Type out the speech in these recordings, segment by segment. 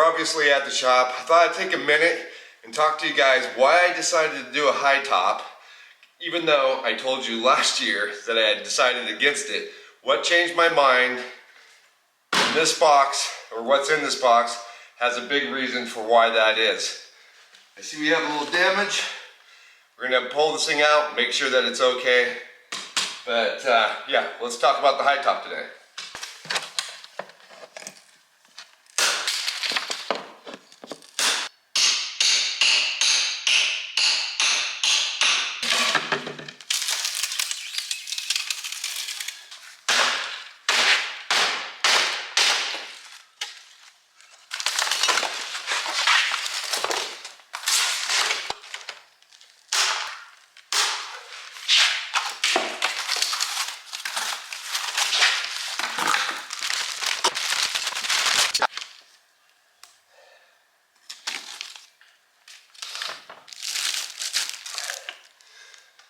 obviously at the shop. I thought I'd take a minute and talk to you guys why I decided to do a high top, even though I told you last year that I had decided against it. What changed my mind in this box, or what's in this box, has a big reason for why that is. I see we have a little damage. We're gonna pull this thing out, make sure that it's okay. But yeah, let's talk about the high top today.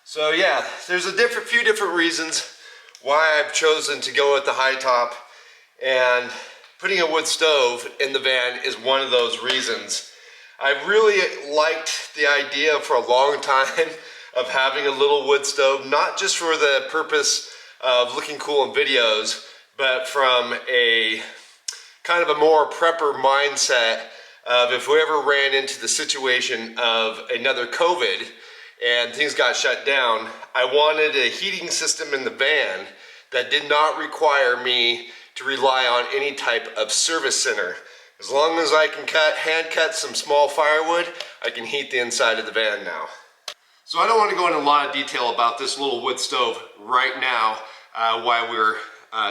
So yeah, there's a few different reasons why I've chosen to go with the high top, and putting a wood stove in the van is one of those reasons. I really liked the idea for a long time of having a little wood stove, not just for the purpose of looking cool in videos, but from a kind of a more prepper mindset of if we ever ran into the situation of another COVID and things got shut down, I wanted a heating system in the van that did not require me to rely on any type of service center. As long as I can hand cut some small firewood, I can heat the inside of the van now. So I don't want to go into a lot of detail about this little wood stove right now while we're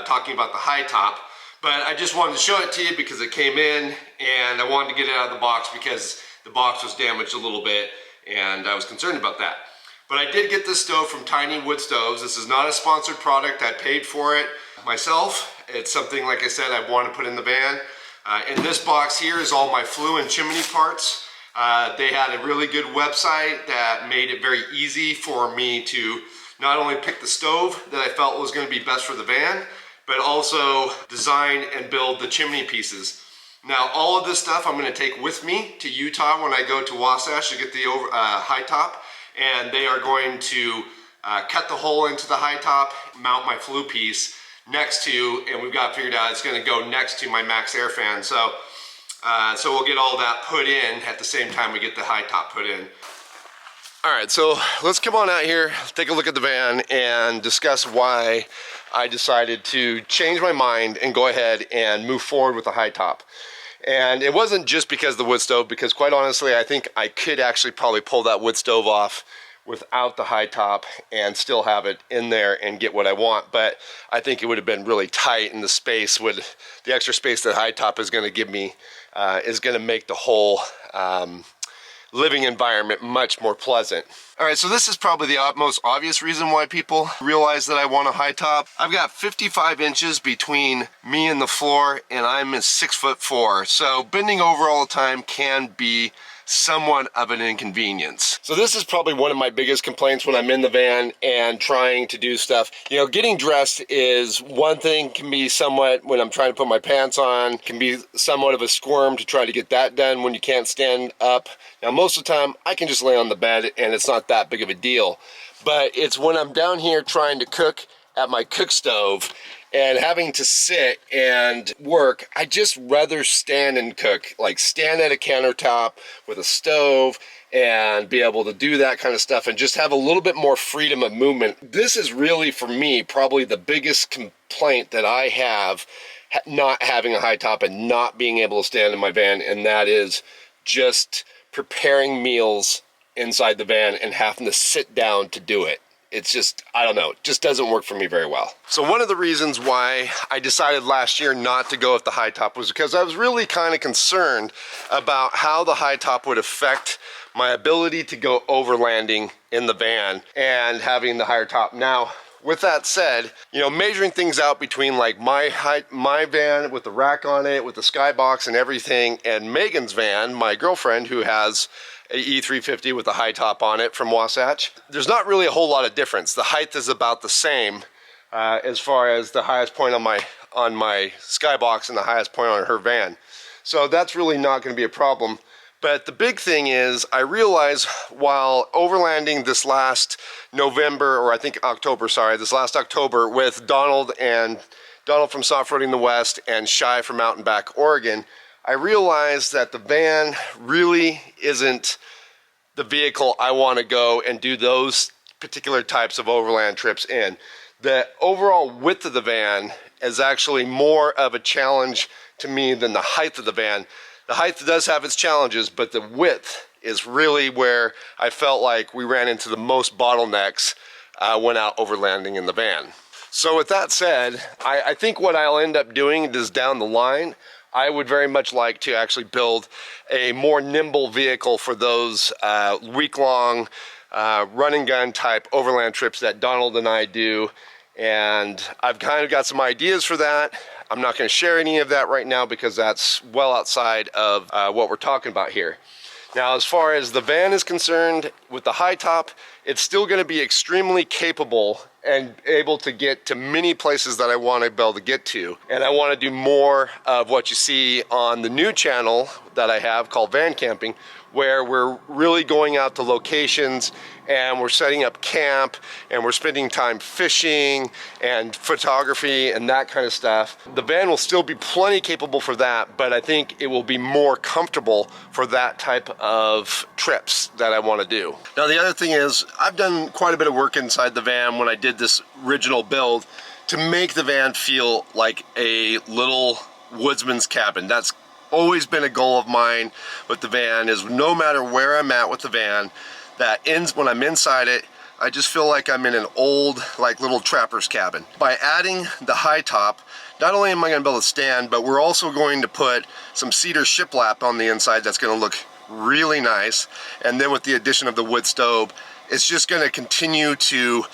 talking about the high top, but I just wanted to show it to you because it came in and I wanted to get it out of the box because the box was damaged a little bit and I was concerned about that. But I did get this stove from Tiny Wood Stoves. This is not a sponsored product. I paid for it myself. It's something, like I said, I want to put in the van. In this box here is all my flue and chimney parts. They had a really good website that made it very easy for me to not only pick the stove that I felt was going to be best for the van, but also design and build the chimney pieces. Now, all of this stuff I'm going to take with me to Utah when I go to Wasatch to get the high top, and they are going to cut the hole into the high top, mount my flue piece next to, and we've got figured out it's going to go next to my Max Air fan. So we'll get all that put in at the same time we get the high top put in. All right, so let's come on out here, take a look at the van, and discuss why I decided to change my mind and go ahead and move forward with the high top. And it wasn't just because of the wood stove, because quite honestly, I think I could actually probably pull that wood stove off without the high top and still have it in there and get what I want. But I think it would have been really tight, and the extra space that high top is going to give me is going to make the whole living environment much more pleasant. All right, so this is probably the most obvious reason why people realize that I want a high top. I've got 55 inches between me and the floor, and I'm 6'4", so bending over all the time can be somewhat of an inconvenience. So this is probably one of my biggest complaints when I'm in the van and trying to do stuff. You know, getting dressed is one thing, can be somewhat, when I'm trying to put my pants on, can be somewhat of a squirm to try to get that done when you can't stand up. Now, most of the time, I can just lay on the bed and it's not that big of a deal. But it's when I'm down here trying to cook at my cook stove and having to sit and work, I just rather stand and cook, like stand at a countertop with a stove and be able to do that kind of stuff and just have a little bit more freedom of movement. This is really, for me, probably the biggest complaint that I have, not having a high top and not being able to stand in my van, and that is just preparing meals inside the van and having to sit down to do it. It's just, I don't know, it just doesn't work for me very well. So one of the reasons why I decided last year not to go with the high top was because I was really kind of concerned about how the high top would affect my ability to go overlanding in the van and having the higher top. Now, with that said, you know, measuring things out between like my van with the rack on it, with the skybox and everything, and Megan's van, my girlfriend, who has a E350 with a high top on it from Wasatch, there's not really a whole lot of difference. The height is about the same as far as the highest point on my skybox and the highest point on her van. So that's really not going to be a problem. But the big thing is, I realize while overlanding this last November, or I think October, sorry, this last October with Donald from Soft Roading the West and Shy from Out and Back, Oregon, I realized that the van really isn't the vehicle I want to go and do those particular types of overland trips in. The overall width of the van is actually more of a challenge to me than the height of the van. The height does have its challenges, but the width is really where I felt like we ran into the most bottlenecks when out overlanding in the van. So with that said, I think what I'll end up doing is down the line, I would very much like to actually build a more nimble vehicle for those week-long run and gun type overland trips that Donald and I do. And I've kind of got some ideas for that. I'm not going to share any of that right now because that's well outside of what we're talking about here. Now, as far as the van is concerned, with the high top, it's still going to be extremely capable and able to get to many places that I want to be able to get to. And I want to do more of what you see on the new channel that I have called Van Camping, where we're really going out to locations and we're setting up camp and we're spending time fishing and photography and that kind of stuff. The van will still be plenty capable for that, but I think it will be more comfortable for that type of trips that I want to do. Now, the other thing is, I've done quite a bit of work inside the van when I did this original build to make the van feel like a little woodsman's cabin. That's always been a goal of mine with the van, is no matter where I'm at with the van, that ends when I'm inside it, I just feel like I'm in an old, like, little trapper's cabin. By adding the high top, not only am I going to be able to stand, but we're also going to put some cedar shiplap on the inside that's going to look really nice. And then with the addition of the wood stove, it's just going to continue to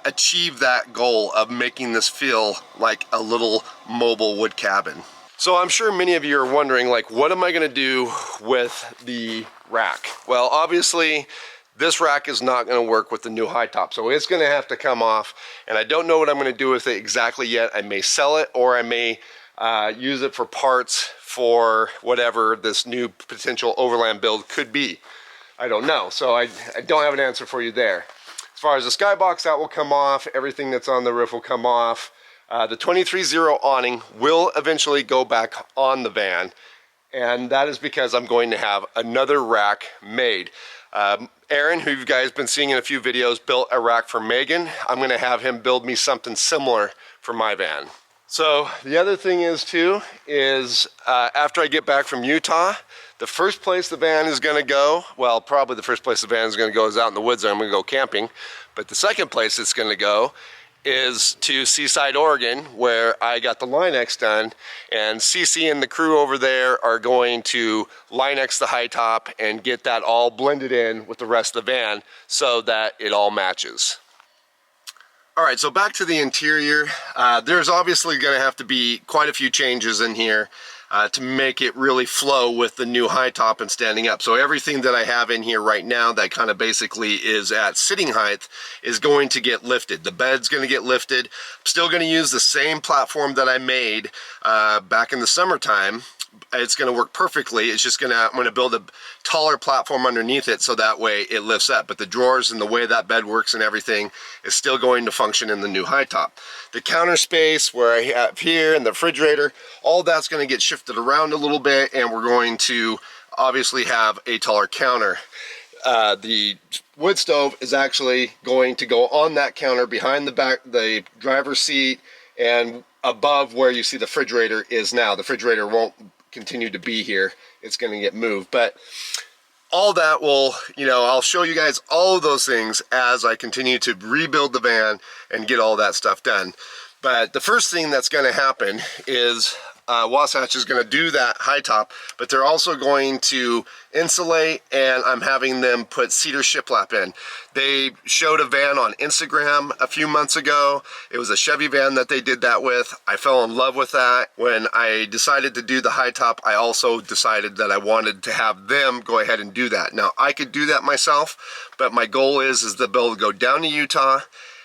achieve that goal of making this feel like a little mobile wood cabin. So I'm sure many of you are wondering, like, what am I going to do with the rack? Well, obviously, this rack is not going to work with the new high top, so it's going to have to come off, and I don't know what I'm going to do with it exactly yet. I may sell it, or I may use it for parts for whatever this new potential overland build could be. I don't know, so I don't have an answer for you there. As far as the skybox, that will come off. Everything that's on the roof will come off. The 23-0 awning will eventually go back on the van, and that is because I'm going to have another rack made. Aaron, who you guys have been seeing in a few videos, built a rack for Megan. I'm going to have him build me something similar for my van. So the other thing is too, is after I get back from Utah, the first place the van is going to go, well, probably the first place the van is going to go is out in the woods, and I'm going to go camping. But the second place it's going to go is to Seaside, Oregon, where I got the Line-X done, and CC and the crew over there are going to Line-X the high top and get that all blended in with the rest of the van so that it all matches. All right, so back to the interior. There's obviously going to have to be quite a few changes in here to make it really flow with the new high top and standing up. So everything that I have in here right now that kind of basically is at sitting height is going to get lifted. The bed's going to get lifted. I'm still going to use the same platform that I made back in the summertime. It's going to work perfectly. It's just I'm going to build a taller platform underneath it so that way it lifts up. But the drawers and the way that bed works and everything is still going to function in the new high top. The counter space where I have here and the refrigerator, all that's going to get shifted around a little bit, and we're going to obviously have a taller counter. The wood stove is actually going to go on that counter behind the driver's seat and above where you see the refrigerator is now. The refrigerator won't continue to be here. It's going to get moved. But all that will, I'll show you guys all of those things as I continue to rebuild the van and get all that stuff done. But the first thing that's going to happen is Wasatch is going to do that high top, but they're also going to insulate, and I'm having them put cedar shiplap in. They showed a van on Instagram a few months ago. It was a Chevy van that they did that with. I fell in love with that. When I decided to do the high top, I also decided that I wanted to have them go ahead and do that. Now, I could do that myself, but my goal is to be able to go down to Utah,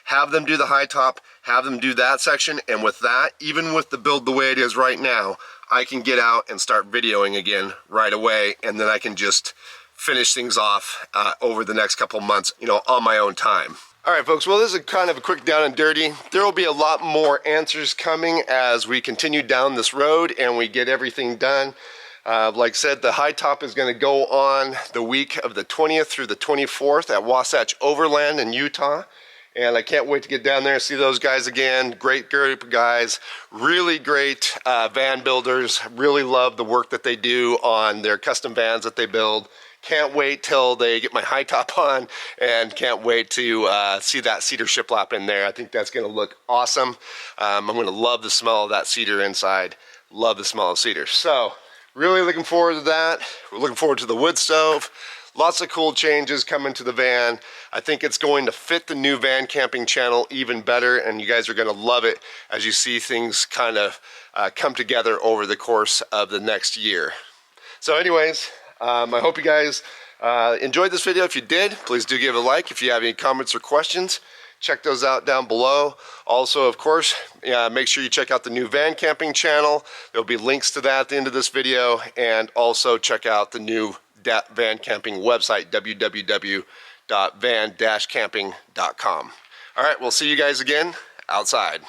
have them do the high top, have them do that section, and with that, even with the build the way it is right now, I can get out and start videoing again right away, and then I can just finish things off over the next couple months, you know, on my own time. All right, folks, well, this is kind of a quick down and dirty. There will be a lot more answers coming as we continue down this road and we get everything done. Like I said, the high top is going to go on the week of the 20th through the 24th at Wasatch Overland in Utah. And I can't wait to get down there and see those guys again. Great group of guys, really great van builders. Really love the work that they do on their custom vans that they build. Can't wait till they get my high top on, and can't wait to see that cedar shiplap in there. I think that's going to look awesome. I'm going to love the smell of that cedar inside. Love the smell of cedar. So really looking forward to that. We're looking forward to the wood stove. Lots of cool changes coming to the van. I think it's going to fit the new van camping channel even better, and you guys are going to love it as you see things kind of come together over the course of the next year. So anyways, I hope you guys enjoyed this video. If you did, please do give it a like. If you have any comments or questions, check those out down below. Also, of course, make sure you check out the new van camping channel. There'll be links to that at the end of this video, and also check out the new van camping website, www.van-camping.com. All right, we'll see you guys again outside.